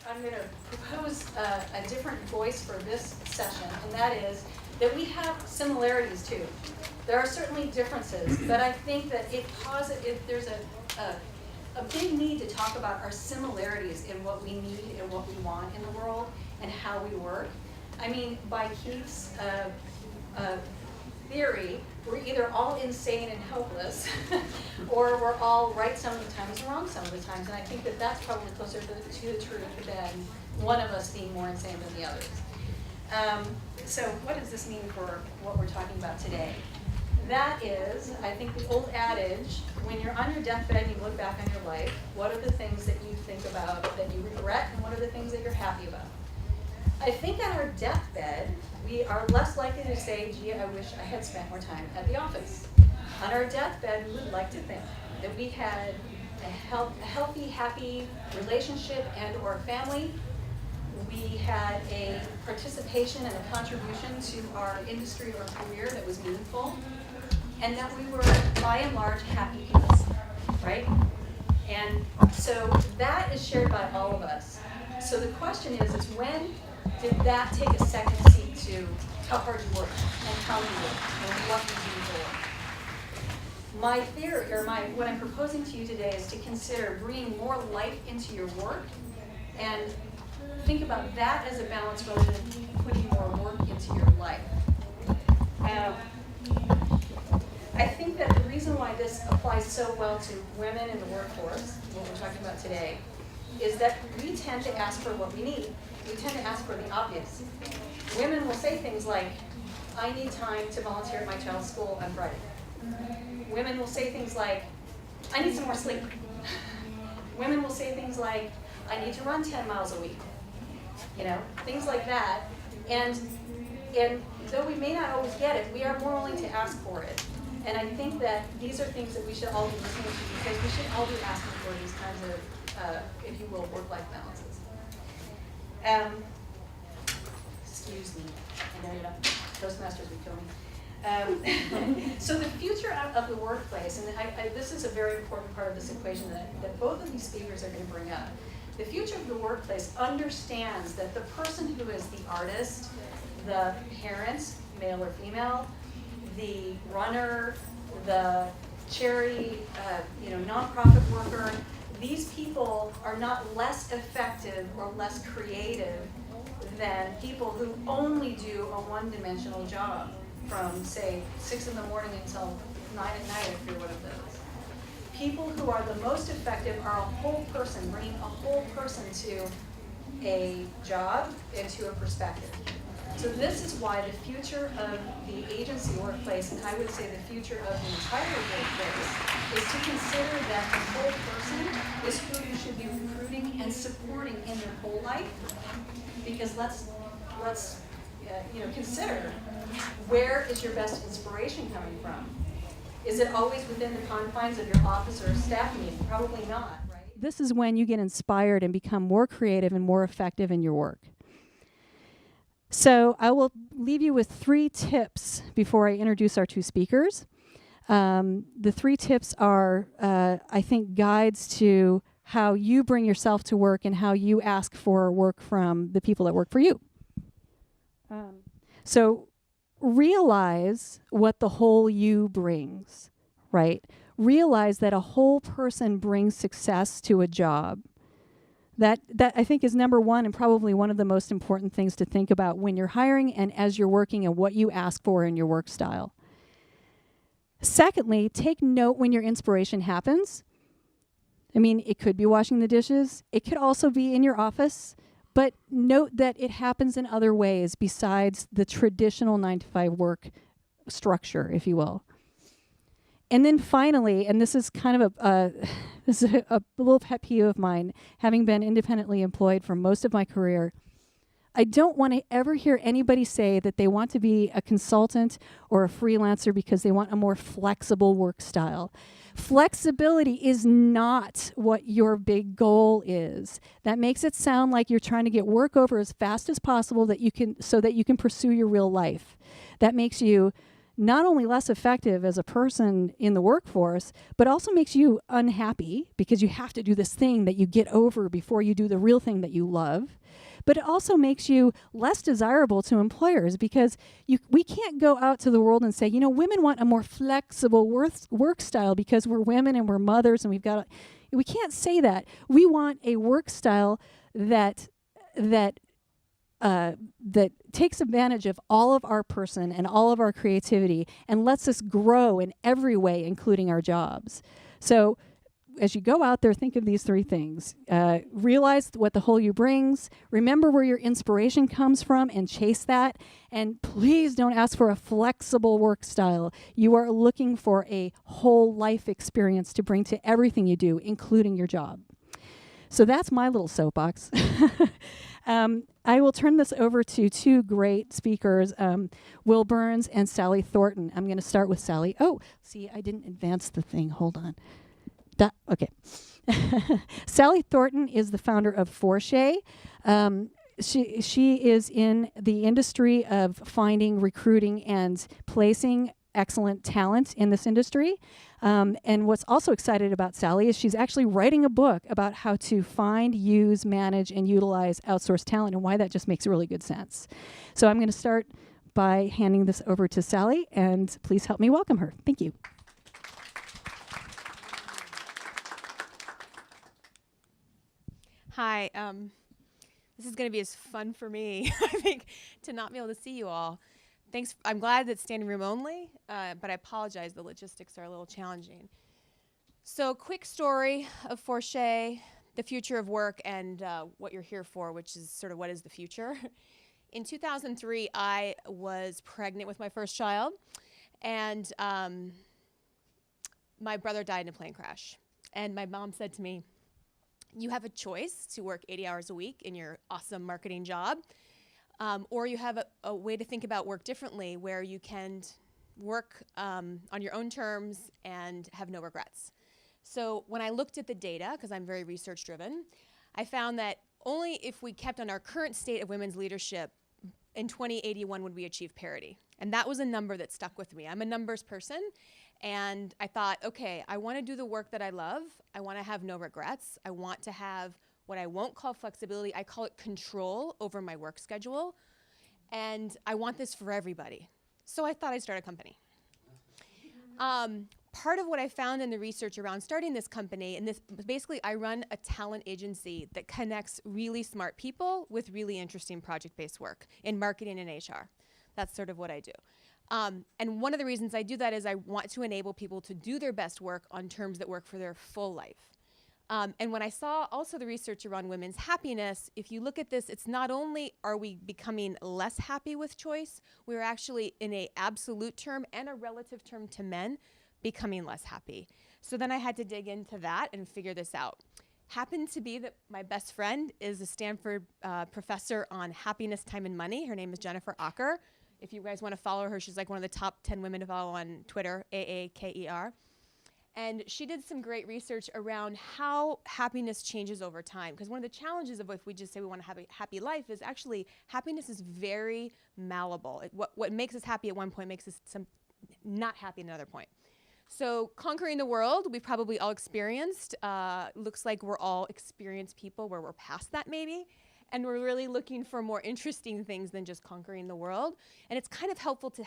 I'm going to propose a different voice for this session, and that is that we have similarities too. There are certainly differences, but I think that there's a big need to talk about our similarities in what we need and what we want in the world and how we work. I mean, by Keith's theory, we're either all insane and helpless, or we're all right some of the times and wrong some of the times. And I think that that's probably closer to the truth than one of us being more insane than the others. So what does this mean for what we're talking about today? That is, I think, the old adage, when you're on your deathbed and you look back on your life, what are the things that you think about that you regret, and what are the things that you're happy about? I think on our deathbed, we are less likely to say, gee, I wish I had spent more time at the office. On our deathbed, we would like to think that we had a healthy, happy relationship and or family. We had a participation and a contribution to our industry or career that was meaningful, and that we were, by and large, happy people, right? And so that is shared by all of us. So the question is when did that take a second seat to how hard you work and how you work and what you do for work? My theory, or what I'm proposing to you today, is to consider bringing more life into your work and think about that as a balance rather than putting more work into your life. I think that the reason why this applies so well to women in the workforce, what we're talking about today, is that we tend to ask for what we need. We tend to ask for the obvious. Women will say things like, I need time to volunteer at my child's school on Friday. Women will say things like, I need some more sleep. Women will say things like, I need to run 10 miles a week. You know, things like that. And though we may not always get it, we are more willing to ask for it. And I think that these are things that we should all be listening to, because we should all be asking for these kinds of, if you will, work-life balances. Excuse me. I know you're not, Toastmasters would kill me. So the future of the workplace, and this is a very important part of this equation that both of these speakers are going to bring up. The future of the workplace understands that the person who is the artist, the parent, male or female, the runner, the charity, nonprofit worker, these people are not less effective or less creative than people who only do a one-dimensional job from, say, 6 in the morning until 9 at night if you're one of those. People who are the most effective are a whole person, bringing a whole person to a job and to a perspective. So this is why the future of the agency workplace, and I would say the future of the entire workplace, is to consider that the whole person is who you should be recruiting and supporting in their whole life. Because let's consider, where is your best inspiration coming from? Is it always within the confines of your office or staff meeting? Probably not, right? This is when you get inspired and become more creative and more effective in your work. So I will leave you with 3 tips before I introduce our 2 speakers. The 3 tips are, I think, guides to how you bring yourself to work and how you ask for work from the people that work for you. So realize what the whole you brings, right? Realize that a whole person brings success to a job. That I think is number 1 and probably one of the most important things to think about when you're hiring and as you're working and what you ask for in your work style. Secondly, take note when your inspiration happens. I mean, it could be washing the dishes. It could also be in your office. But note that it happens in other ways besides the traditional 9-to-5 work structure, if you will. And then finally, and this is kind of a little pet peeve of mine, having been independently employed for most of my career, I don't want to ever hear anybody say that they want to be a consultant or a freelancer because they want a more flexible work style. Flexibility is not what your big goal is. That makes it sound like you're trying to get work over as fast as possible so that you can pursue your real life. That makes you not only less effective as a person in the workforce, but also makes you unhappy because you have to do this thing that you get over before you do the real thing that you love. But it also makes you less desirable to employers because we can't go out to the world and say, women want a more flexible work style because we're women and we're mothers and we can't say that. We want a work style that takes advantage of all of our person and all of our creativity and lets us grow in every way, including our jobs. So as you go out there, think of these 3 things. Realize what the whole you brings. Remember where your inspiration comes from and chase that. And please don't ask for a flexible work style. You are looking for a whole life experience to bring to everything you do, including your job. So that's my little soapbox. I will turn this over to 2 great speakers, Will Burns and Sally Thornton. I'm going to start with Sally. Oh, see, I didn't advance the thing. Hold on. Okay. Sally Thornton is the founder of Forshay. She is in the industry of finding, recruiting, and placing excellent talent in this industry. And what's also excited about Sally is she's actually writing a book about how to find, use, manage, and utilize outsourced talent and why that just makes really good sense. So I'm going to start by handing this over to Sally, and please help me welcome her. Thank you. Hi, this is going to be as fun for me, I think, to not be able to see you all. Thanks. I'm glad it's standing room only, but I apologize. The logistics are a little challenging. So quick story of Forshay, the future of work, and what you're here for, which is sort of what is the future. In 2003, I was pregnant with my first child, and my brother died in a plane crash. And my mom said to me, you have a choice to work 80 hours a week in your awesome marketing job, or you have a way to think about work differently where you can work on your own terms and have no regrets. So when I looked at the data, because I'm very research driven, I found that only if we kept on our current state of women's leadership in 2081 would we achieve parity. And that was a number that stuck with me. I'm a numbers person. And I thought, okay, I want to do the work that I love. I want to have no regrets. I want to have what I won't call flexibility. I call it control over my work schedule. And I want this for everybody. So I thought I'd start a company. Part of what I found in the research around starting this company, and this basically I run a talent agency that connects really smart people with really interesting project-based work in marketing and HR. That's sort of what I do. And one of the reasons I do that is I want to enable people to do their best work on terms that work for their full life. And when I saw also the research around women's happiness, if you look at this, it's not only are we becoming less happy with choice, we're actually in an absolute term and a relative term to men becoming less happy. So then I had to dig into that and figure this out. Happened to be that my best friend is a Stanford professor on happiness, time, and money. Her name is Jennifer Acker. If you guys want to follow her, she's like one of the top 10 women to follow on Twitter, AAKER. And she did some great research around how happiness changes over time. Because one of the challenges of if we just say we want to have a happy life is actually happiness is very malleable. What makes us happy at one point makes us not happy at another point. So conquering the world, we probably all experienced. Looks like we're all experienced people where we're past that maybe. And we're really looking for more interesting things than just conquering the world. And it's kind of helpful to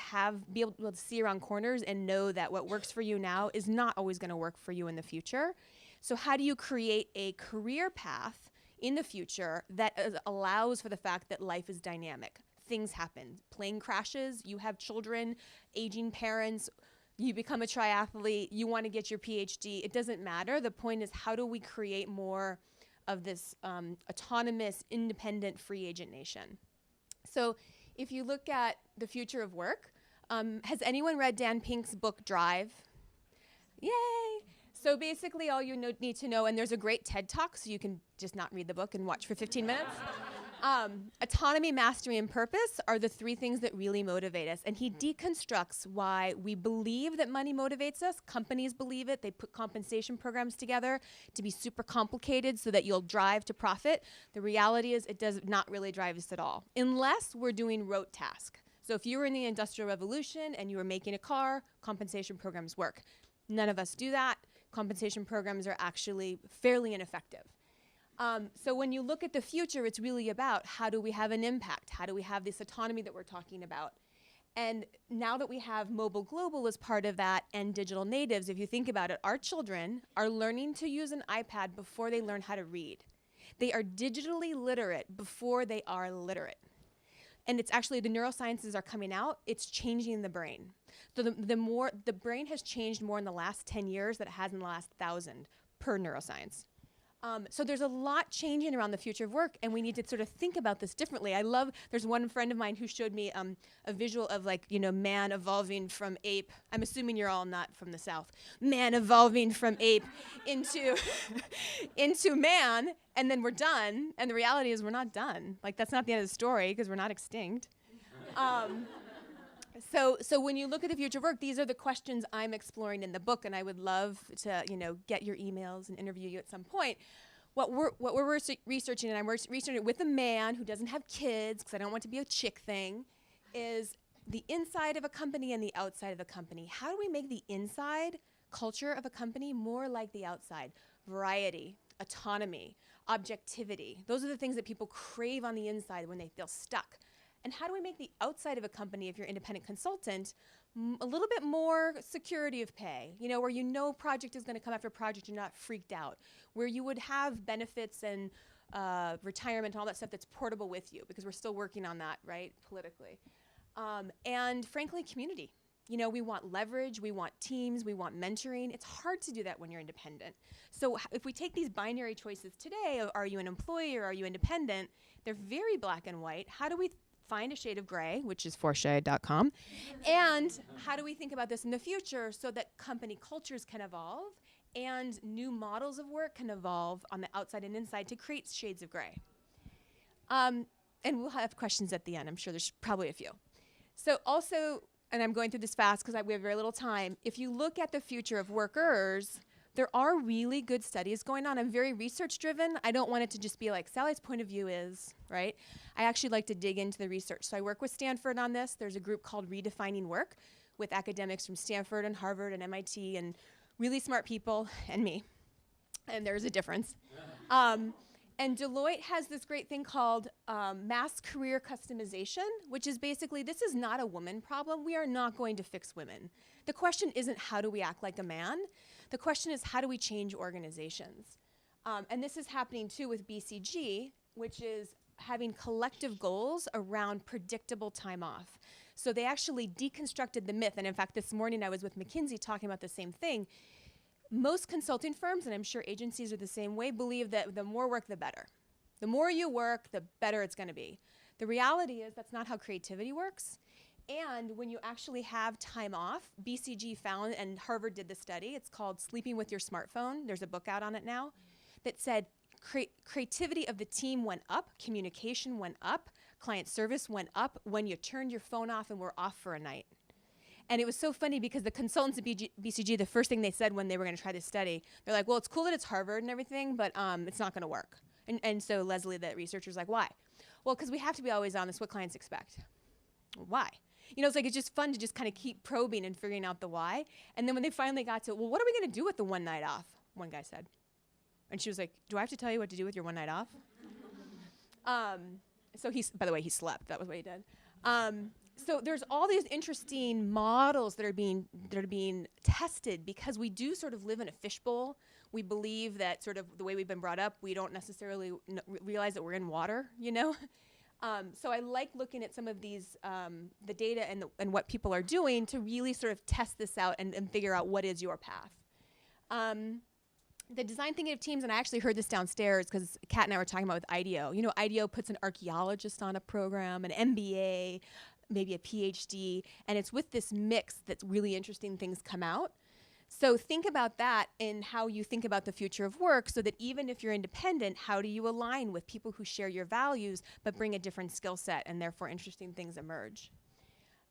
be able to see around corners and know that what works for you now is not always going to work for you in the future. So how do you create a career path in the future that allows for the fact that life is dynamic? Things happen. Plane crashes, you have children, aging parents, you become a triathlete, you want to get your PhD. It doesn't matter. The point is, how do we create more of this autonomous, independent, free agent nation? So if you look at the future of work, has anyone read Dan Pink's book, Drive? Yay! So basically all you need to know, and there's a great TED Talk, so you can just not read the book and watch for 15 minutes. Autonomy, mastery, and purpose are the 3 things that really motivate us. And he deconstructs why we believe that money motivates us. Companies believe it. They put compensation programs together to be super complicated so that you'll drive to profit. The reality is it does not really drive us at all, unless we're doing rote tasks. So if you were in the Industrial Revolution and you were making a car, compensation programs work. None of us do that. Compensation programs are actually fairly ineffective. So when you look at the future, it's really about how do we have an impact? How do we have this autonomy that we're talking about? And now that we have mobile global as part of that and digital natives, if you think about it, our children are learning to use an iPad before they learn how to read. They are digitally literate before they are literate. And it's actually, the neurosciences are coming out, it's changing the brain. So the brain has changed more in the last 10 years than it has in the last 1,000 per neuroscience. So there's a lot changing around the future of work, and we need to sort of think about this differently. There's one friend of mine who showed me a visual of man evolving from ape. I'm assuming you're all not from the South. Man evolving from ape into, into man, and then we're done. And the reality is we're not done. Like, that's not the end of the story because we're not extinct. So when you look at the future of work, these are the questions I'm exploring in the book, and I would love to, get your emails and interview you at some point. What we're researching, and I'm researching it with a man who doesn't have kids, because I don't want it to be a chick thing, is the inside of a company and the outside of a company. How do we make the inside culture of a company more like the outside? Variety, autonomy, objectivity. Those are the things that people crave on the inside when they feel stuck. And how do we make the outside of a company, if you're an independent consultant, a little bit more security of pay, where project is going to come after project, you're not freaked out, where you would have benefits and retirement and all that stuff that's portable with you, because we're still working on that, right, politically. And frankly, community. We want leverage, we want teams, we want mentoring. It's hard to do that when you're independent. So if we take these binary choices today, of are you an employee or are you independent, they're very black and white. How do we find a shade of gray, which is forshade.com, and how do we think about this in the future so that company cultures can evolve and new models of work can evolve on the outside and inside to create shades of gray? And we'll have questions at the end. I'm sure there's probably a few. So also, and I'm going through this fast because we have very little time, if you look at the future of workers, there are really good studies going on. I'm very research-driven. I don't want it to just be like, Sally's point of view is, right? I actually like to dig into the research. So I work with Stanford on this. There's a group called Redefining Work with academics from Stanford and Harvard and MIT and really smart people and me. And there's a difference. And Deloitte has this great thing called mass career customization, which is basically, this is not a woman problem. We are not going to fix women. The question isn't how do we act like a man? The question is how do we change organizations? And this is happening too with BCG, which is having collective goals around predictable time off. So they actually deconstructed the myth. And in fact, this morning I was with McKinsey talking about the same thing. Most consulting firms, and I'm sure agencies are the same way, believe that the more work, the better. The more you work, the better it's going to be. The reality is that's not how creativity works. And when you actually have time off, BCG found, and Harvard did the study, it's called Sleeping with Your Smartphone. There's a book out on it now that said creativity of the team went up, communication went up, client service went up when you turned your phone off and were off for a night. And it was so funny because the consultants at BCG, the first thing they said when they were going to try this study, they're like, well, it's cool that it's Harvard and everything, but it's not going to work. And so Leslie, the researcher's like, why? Well, because we have to be always on. That's what clients expect. Why? It's just fun to just kind of keep probing and figuring out the why. And then when they finally got to, well, what are we going to do with the one night off? One guy said. And she was like, do I have to tell you what to do with your one night off? So by the way, he slept. That was what he did. So there's all these interesting models that are being tested because we do sort of live in a fishbowl. We believe that sort of the way we've been brought up, we don't necessarily realize that we're in water, So I like looking at some of these, the data and what people are doing to really sort of test this out and figure out what is your path. The design thinking of teams, and I actually heard this downstairs because Kat and I were talking about with IDEO. IDEO puts an archaeologist on a program, an MBA, maybe a PhD, and it's with this mix that really interesting things come out. So think about that in how you think about the future of work so that even if you're independent, how do you align with people who share your values but bring a different skill set and therefore interesting things emerge.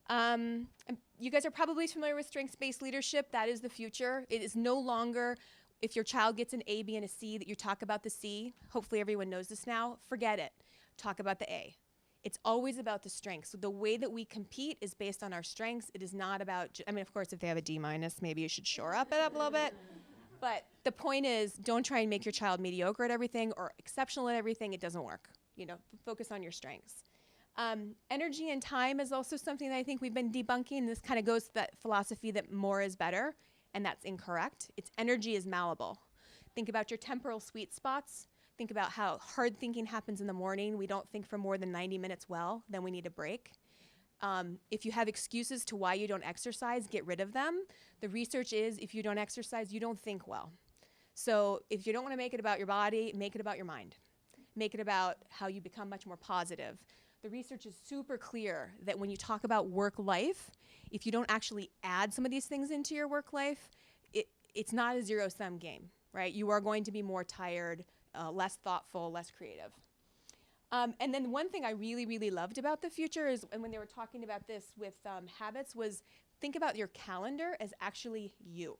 You guys are probably familiar with strengths-based leadership. That is the future. It is no longer if your child gets an A, B, and a C that you talk about the C. Hopefully everyone knows this now. Forget it. Talk about the A. It's always about the strengths. So the way that we compete is based on our strengths. It is not about, I mean, of course, if they have a D minus, maybe you should shore up it up a little bit. But the point is, don't try and make your child mediocre at everything or exceptional at everything. It doesn't work. You know, focus on your strengths. Energy and time is also something that I think we've been debunking. This kind of goes to that philosophy that more is better, and that's incorrect. Its energy is malleable. Think about your temporal sweet spots. Think about how hard thinking happens in the morning. We don't think for more than 90 minutes well, then we need a break. If you have excuses to why you don't exercise, get rid of them. The research is if you don't exercise, you don't think well. So if you don't want to make it about your body, make it about your mind. Make it about how you become much more positive. The research is super clear that when you talk about work life, if you don't actually add some of these things into your work life, it's not a zero-sum game, right? You are going to be more tired, less thoughtful, less creative. And then one thing I really, really loved about the future is, and when they were talking about this with habits, was think about your calendar as actually you.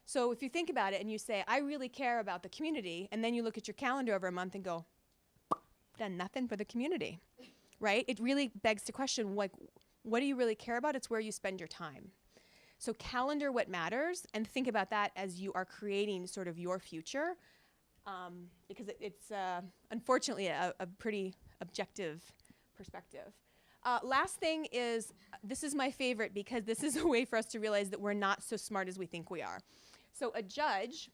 So if you think about it and you say, I really care about the community, and then you look at your calendar over a month and go, done nothing for the community, right? It really begs the question, like, what do you really care about? It's where you spend your time. So calendar what matters, and think about that as you are creating sort of your future, because it's unfortunately a pretty objective perspective. Last thing is, this is my favorite because this is a way for us to realize that we're not so smart as we think we are. So a judge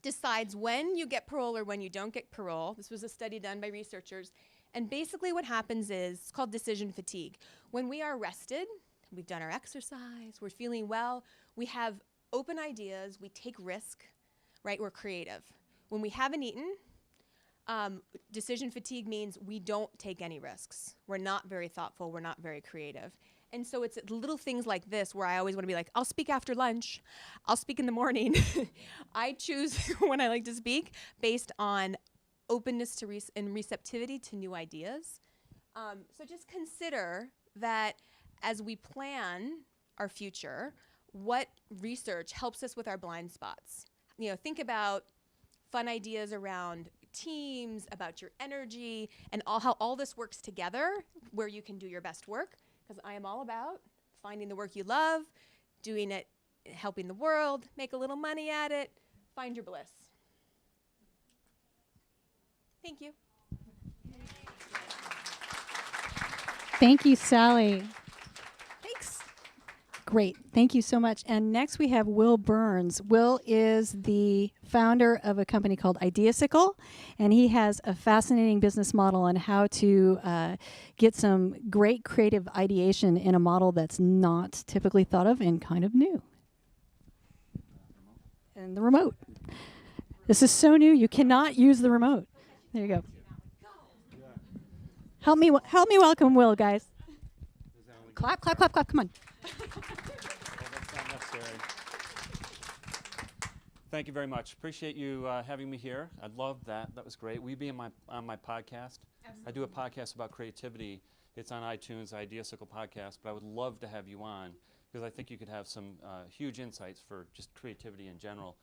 decides when you get parole or when you don't get parole. This was a study done by researchers. And basically what happens is, it's called decision fatigue. When we are rested, we've done our exercise, we're feeling well, we have open ideas, we take risk, right? We're creative. When we haven't eaten, decision fatigue means we don't take any risks. We're not very thoughtful, we're not very creative. And so it's little things like this where I always want to be like, I'll speak after lunch, I'll speak in the morning. I choose when I like to speak based on openness to and receptivity to new ideas. So just consider that as we plan our future, what research helps us with our blind spots. You know, think about fun ideas around teams, about your energy, and how all this works together where you can do your best work. Because I am all about finding the work you love, doing it, helping the world, make a little money at it, find your bliss. Thank you. Thank you, Sally. Thanks. Great. Thank you so much. And next we have Will Burns. Will is the founder of a company called Ideasicle, and he has a fascinating business model on how to get some great creative ideation in a model that's not typically thought of and kind of new. And the remote. This is so new, you cannot use the remote. There you go. Help me welcome Will, guys. Clap, clap, clap, clap. Come on. That's not necessary. Thank you very much. Appreciate you having me here. I love that. That was great. Will you be on my podcast? Absolutely. I do a podcast about creativity. It's on iTunes, Ideasicle Podcast, but I would love to have you on because I think you could have some huge insights for just creativity in general.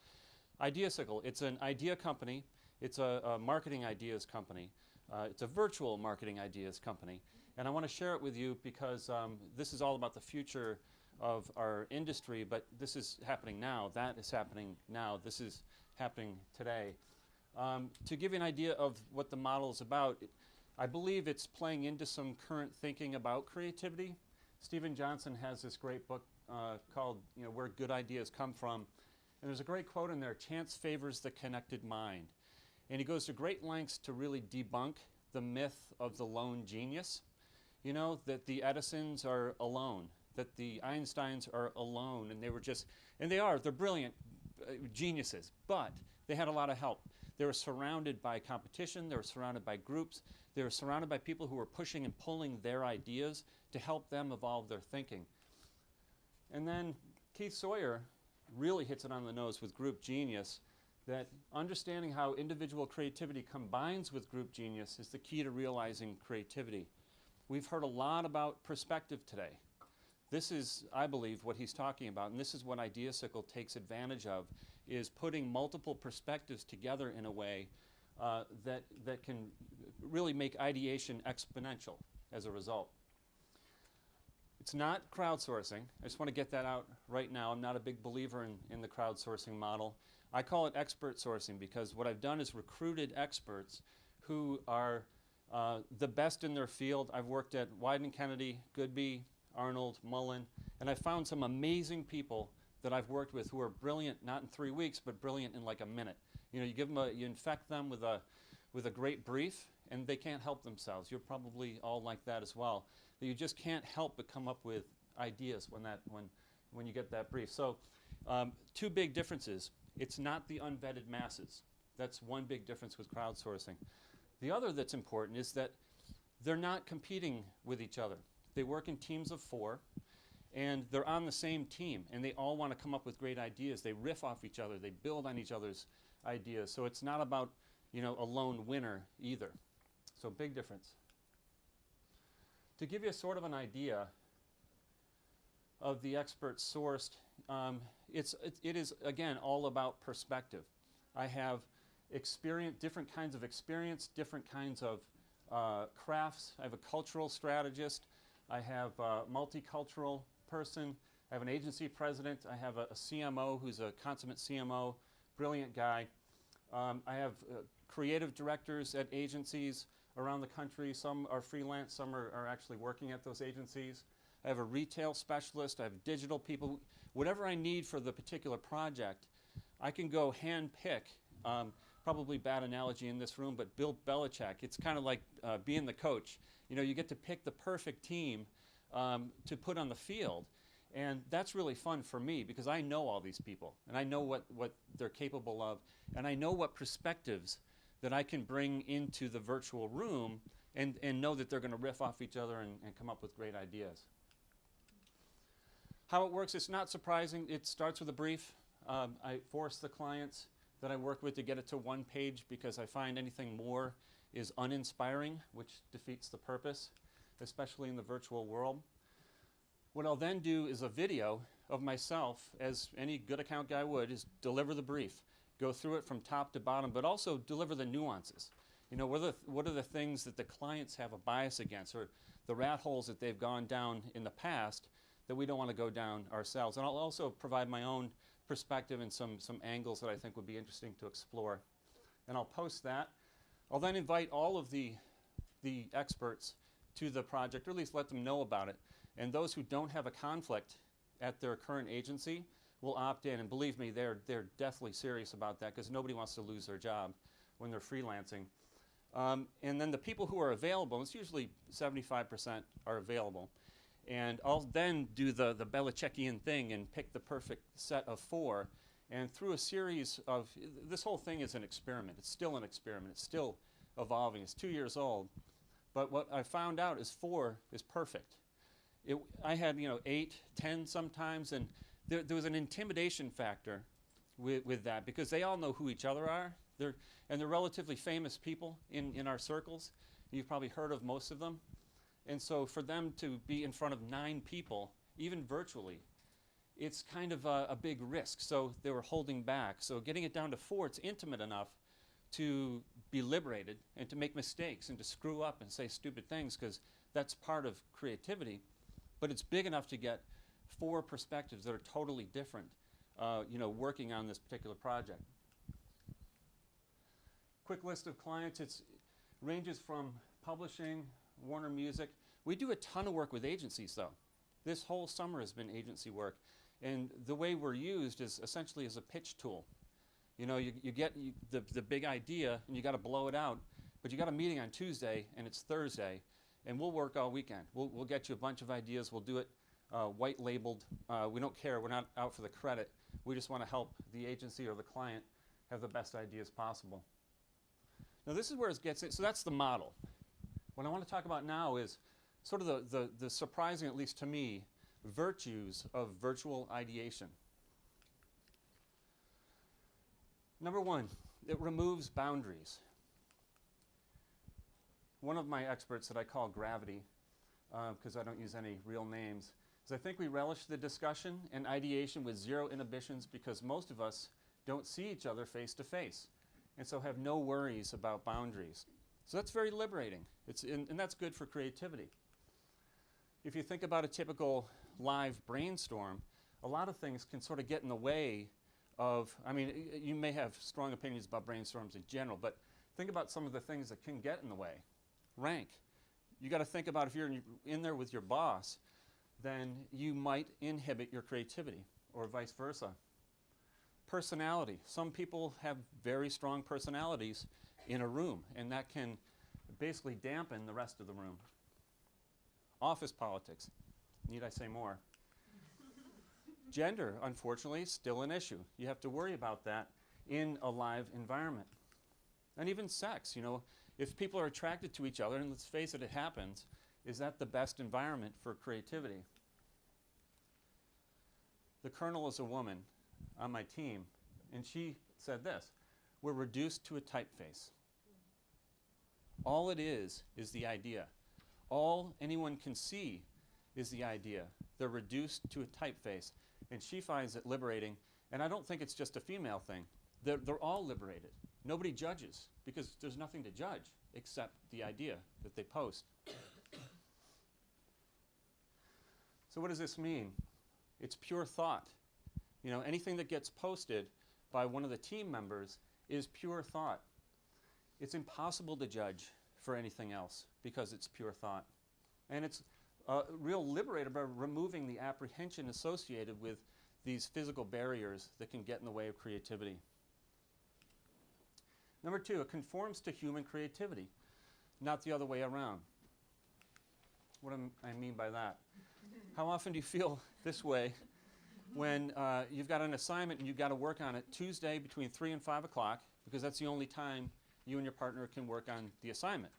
Ideasicle, it's an idea company. It's a marketing ideas company. It's a virtual marketing ideas company. And I want to share it with you because this is all about the future of our industry, but this is happening now. That is happening now. This is happening today. To give you an idea of what the model is about, I believe it's playing into some current thinking about creativity. Stephen Johnson has this great book called Where Good Ideas Come From. And there's a great quote in there, chance favors the connected mind. And he goes to great lengths to really debunk the myth of the lone genius. You know, that the Edisons are alone, that the Einsteins are alone, and they're brilliant geniuses, but they had a lot of help. They were surrounded by competition, they were surrounded by groups, they were surrounded by people who were pushing and pulling their ideas to help them evolve their thinking. And then Keith Sawyer really hits it on the nose with group genius, that understanding how individual creativity combines with group genius is the key to realizing creativity. We've heard a lot about perspective today. This is, I believe, what he's talking about, and this is what Ideasicle takes advantage of, is putting multiple perspectives together in a way that can really make ideation exponential as a result. It's not crowdsourcing. I just want to get that out right now. I'm not a big believer in the crowdsourcing model. I call it expert sourcing because what I've done is recruited experts who are the best in their field. I've worked at Wieden Kennedy, Goodby, Arnold, Mullen, and I found some amazing people that I've worked with who are brilliant, not in 3 weeks, but brilliant in like a minute. You know, you infect them with a great brief, and they can't help themselves. You're probably all like that as well. You just can't help but come up with ideas when you get that brief. So, two big differences. It's not the unvetted masses. That's one big difference with crowdsourcing. The other that's important is that they're not competing with each other. They work in teams of 4, and they're on the same team, and they all want to come up with great ideas. They riff off each other. They build on each other's ideas. So it's not about, you know, a lone winner either. So big difference. To give you a sort of an idea of the experts sourced, it is, again, all about perspective. I have different kinds of experience, different kinds of crafts. I have a cultural strategist. I have a multicultural person. I have an agency president. I have a CMO who's a consummate CMO, brilliant guy. I have creative directors at agencies around the country. Some are freelance, some are actually working at those agencies. I have a retail specialist, I have digital people. Whatever I need for the particular project, I can go hand pick, probably bad analogy in this room, but Bill Belichick, it's kind of like being the coach. You know, you get to pick the perfect team to put on the field. And that's really fun for me because I know all these people and I know what they're capable of, and I know what perspectives that I can bring into the virtual room and know that they're going to riff off each other and come up with great ideas. How it works, it's not surprising. It starts with a brief. I force the clients that I work with to get it to 1 page because I find anything more is uninspiring, which defeats the purpose, especially in the virtual world. What I'll then do is a video of myself, as any good account guy would, is deliver the brief. Go through it from top to bottom, but also deliver the nuances. You know, what are the things that the clients have a bias against, or the rat holes that they've gone down in the past that we don't want to go down ourselves. And I'll also provide my own perspective and some angles that I think would be interesting to explore. And I'll post that. I'll then invite all of the experts to the project, or at least let them know about it. And those who don't have a conflict at their current agency will opt in. And believe me, they're definitely serious about that because nobody wants to lose their job when they're freelancing. And then the people who are available, it's usually 75% are available. And I'll then do the Belichickian thing and pick the perfect set of 4. And through a series of, this whole thing is an experiment. It's still an experiment. It's still evolving. It's 2 years old. But what I found out is 4 is perfect. I had 8, 10 sometimes, and there was an intimidation factor with that because they all know who each other are. They're relatively famous people in our circles. You've probably heard of most of them. And so for them to be in front of 9 people, even virtually, it's kind of a big risk. So they were holding back. So getting it down to 4, it's intimate enough to be liberated and to make mistakes and to screw up and say stupid things because that's part of creativity. But it's big enough to get 4 perspectives that are totally different, working on this particular project. Quick list of clients. It ranges from publishing, Warner Music. We do a ton of work with agencies, though. This whole summer has been agency work. And the way we're used is essentially as a pitch tool. You know, you get the big idea, and you got to blow it out. But you got a meeting on Tuesday, and it's Thursday. And we'll work all weekend. We'll get you a bunch of ideas. We'll do it white labeled. We don't care. We're not out for the credit. We just want to help the agency or the client have the best ideas possible. Now this is where it gets it. So that's the model. What I want to talk about now is sort of the surprising, at least to me, virtues of virtual ideation. Number 1, it removes boundaries. One of my experts that I call Gravity, because I don't use any real names, is I think we relish the discussion and ideation with 0 inhibitions because most of us don't see each other face to face. and so have no worries about boundaries. So that's very liberating. And that's good for creativity. If you think about a typical live brainstorm, a lot of things can sort of get in the way of, I mean, you may have strong opinions about brainstorms in general, but think about some of the things that can get in the way. Rank. You got to think about if you're in there with your boss, then you might inhibit your creativity, or vice versa. Personality. Some people have very strong personalities in a room, and that can basically dampen the rest of the room. Office politics. Need I say more? Gender, unfortunately, is still an issue. You have to worry about that in a live environment. And even sex, you know, if people are attracted to each other, and let's face it, it happens, is that the best environment for creativity? The colonel is a woman on my team, and she said this: we're reduced to a typeface. All it is the idea. All anyone can see is the idea. They're reduced to a typeface, and she finds it liberating, and I don't think it's just a female thing. They're all liberated. Nobody judges, because there's nothing to judge except the idea that they post. So what does this mean? It's pure thought. You know, anything that gets posted by one of the team members is pure thought. It's impossible to judge for anything else because it's pure thought. And it's a real liberator by removing the apprehension associated with these physical barriers that can get in the way of creativity. Number two, it conforms to human creativity, not the other way around. What do I mean by that? How often do you feel this way when you've got an assignment and you've got to work on it Tuesday between 3 and 5 o'clock, because that's the only time you and your partner can work on the assignment?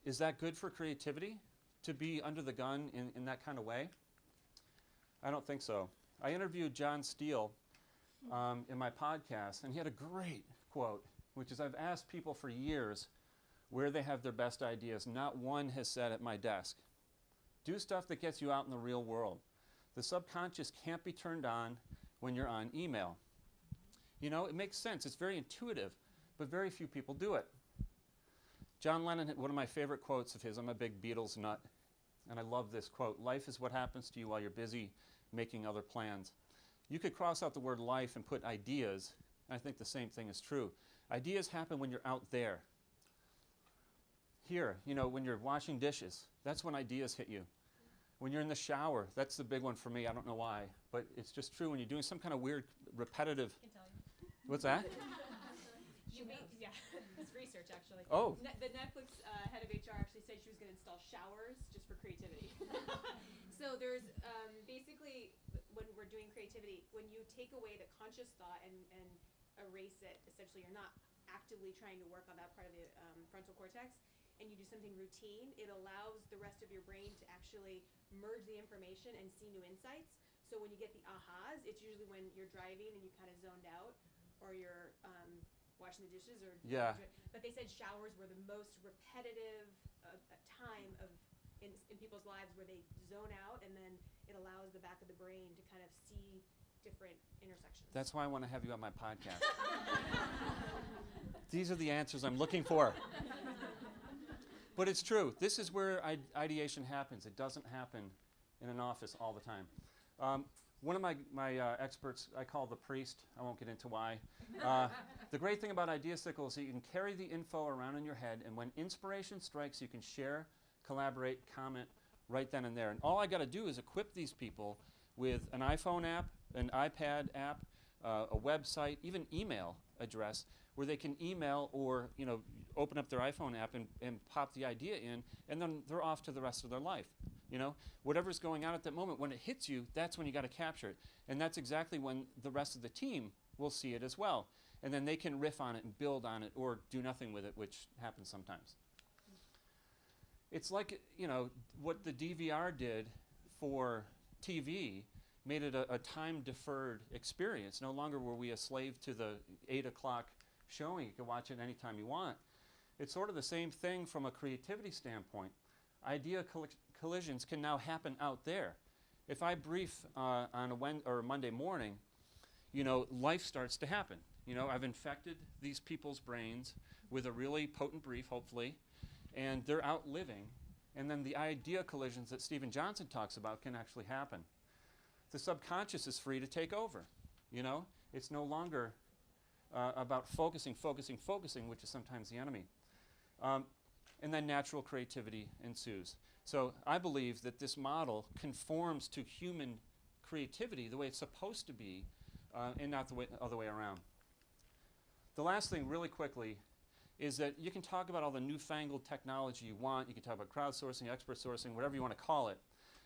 Is that good for creativity, to be under the gun in that kind of way? I don't think so. I interviewed John Steele in my podcast, and he had a great quote, which is, I've asked people for years where they have their best ideas. Not one has said at my desk. Do stuff that gets you out in the real world. The subconscious can't be turned on when you're on email. You know, it makes sense. It's very intuitive, but very few people do it. John Lennon had one of my favorite quotes of his. I'm a big Beatles nut, and I love this quote. Life is what happens to you while you're busy making other plans. You could cross out the word life and put ideas. I think the same thing is true. Ideas happen when you're out there. Here, you know, when you're washing dishes, that's when ideas hit you. When you're in the shower, that's the big one for me. I don't know why, but it's just true. When you're doing some kind of weird, repetitive... I can tell you. What's that? Yeah, it's research actually. Oh. The Netflix head of HR actually said she was going to install showers just for creativity. So there's basically, when we're doing creativity, when you take away the conscious thought and erase it, essentially you're not actively trying to work on that part of the frontal cortex, and you do something routine, it allows the rest of your brain to actually merge the information and see new insights. So when you get the ahas, it's usually when you're driving and you kind of zoned out, or you're washing the dishes, or yeah. But they said showers were the most repetitive time in people's lives where they zone out, and then it allows the back of the brain to kind of see different intersections. That's why I want to have you on my podcast. These are the answers I'm looking for. But it's true. This is where ideation happens. It doesn't happen in an office all the time. One of my experts I call the priest. I won't get into why. The great thing about Ideacycle is that you can carry the info around in your head, and when inspiration strikes, you can share, collaborate, comment right then and there. And all I got to do is equip these people with an iPhone app, an iPad app, a website, even email address, where they can email or, you know, open up their iPhone app and pop the idea in, and then they're off to the rest of their life. You know, whatever's going on at that moment, when it hits you, that's when you got to capture it. And that's exactly when the rest of the team will see it as well. And then they can riff on it and build on it, or do nothing with it, which happens sometimes. It's like, you know, what the DVR did for TV made it a time-deferred experience. No longer were we a slave to the 8 o'clock showing. You could watch it anytime you want. It's sort of the same thing from a creativity standpoint. Idea collisions can now happen out there. If I brief on a Monday morning, you know, life starts to happen. You know, I've infected these people's brains with a really potent brief, hopefully, and they're out living. And then the idea collisions that Stephen Johnson talks about can actually happen. The subconscious is free to take over. You know, it's no longer about focusing, which is sometimes the enemy. And then natural creativity ensues. So I believe that this model conforms to human creativity the way it's supposed to be, and not the other way around. The last thing, really quickly, is that you can talk about all the newfangled technology you want. You can talk about crowdsourcing, expert sourcing, whatever you want to call it.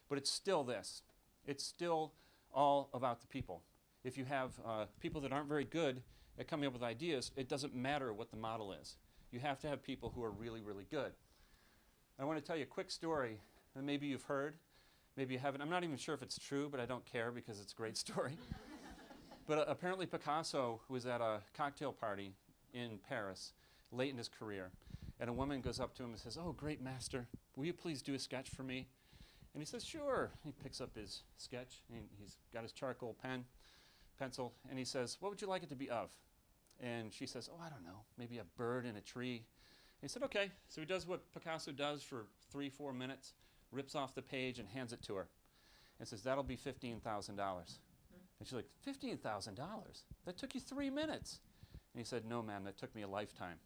But it's still this. It's still all about the people. If you have people that aren't very good at coming up with ideas, it doesn't matter what the model is. You have to have people who are really, really good. I want to tell you a quick story that maybe you've heard, maybe you haven't. I'm not even sure if it's true, but I don't care because it's a great story. But apparently Picasso was at a cocktail party in Paris late in his career, and a woman goes up to him and says, "Oh, great master, will you please do a sketch for me?" And he says, "Sure." He picks up his sketch, and he's got his charcoal pencil, and he says, "What would you like it to be of?" And she says, "Oh, I don't know, maybe a bird in a tree." And he said, "Okay." So he does what Picasso does for 3-4 minutes, rips off the page and hands it to her, and says, "That'll be $15,000. And she's like, $15,000? That took you 3 minutes. And he said, "No, ma'am, that took me a lifetime."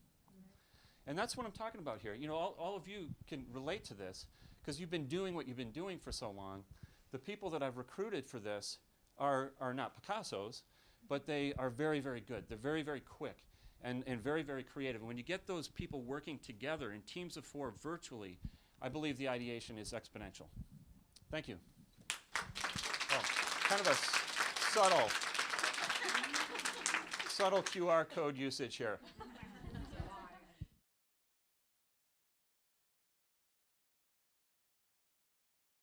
And that's what I'm talking about here. You know, all of you can relate to this because you've been doing what you've been doing for so long. The people that I've recruited for this are not Picassos, but they are very, very good. They're very, very quick and very, very creative. And when you get those people working together in teams of 4 virtually, I believe the ideation is exponential. Thank you. Well, kind of a subtle QR code usage here.